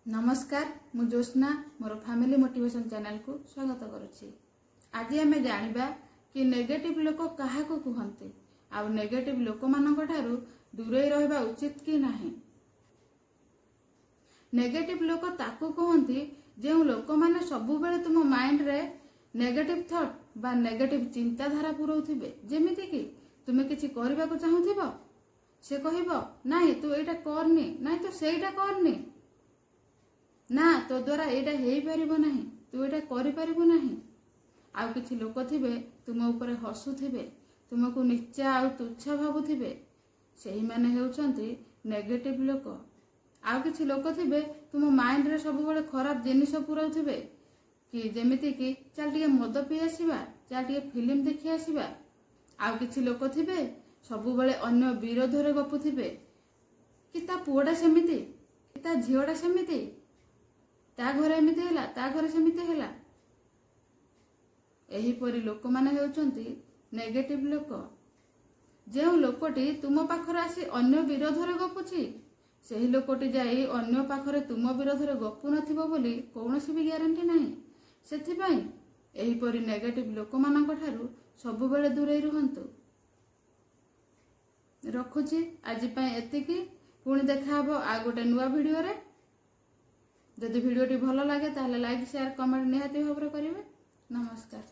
नमस्कार मु ज्योत्स्ना मोर family motivation channel को स्वागत करुच्ची। आज आम जानिबा कि नेगेटिव लोक क्या कहते आ नेगेटिव लोक मानक ठारू दूरे रहिबा उचित कि नाही। नेगेटिव लोक ताकू कहती जो लोक माने सबु बेले तुम माइंड रे नेगेटिव थॉट बा नेगेटिव चिंताधारा पुरौथिबे। जेमिति कि तुमे किछि करबा को चाहुथिबो से कहबो नाही तू एटा करनी नाही तो सेटा करनी ना तो द्वारा एटा हेई परिबो नाही तू एटा करि परिबो नाही। आउ किछि लोक थिबे तुम ऊपर हसुथिबे तुमको नीचा आ तुच्छ भाबुथिबे सेही माने हेउचंती नेगेटिव लोक। आउ किछि लोक थिबे तुम माइंड रे सब बेले खराब जिनिस पुरौथिबे कि जेमिति कि चल टिके मद पी आसीबा चल टिके फिल्म देखि आसीबा। आउ किछि लोक थिबे सब बेले अन्य विरोध रे गपुथिबे कि ता पुओडा सेमिति ता झियोडा सेमिति ता घर एमिति हैला ता घर सेमिति हैला। एही परि लोक माने हेउचंती नेगेटिव लोक। जे लोकटी तुम पाखरे आसी अन्य विरोध रे गपुची सेही लोकटी जाई अन्य पाखरे तुम विरोध रे गपु नथिबो बोली कोनोसी भी ग्यारंटी नाही। सेथिबाई एही परि नेगेटिव लोक मानक ठारू सब बेले दूरे रहंतु। रखुची आज पई एतिकी पुणी देखा हबो आ गोटे नुवा वीडियो रे। जदि वीडियोटी भल लगे ताहले लाइक शेयर कमेंट निहाती भाबरे करिवे। नमस्कार।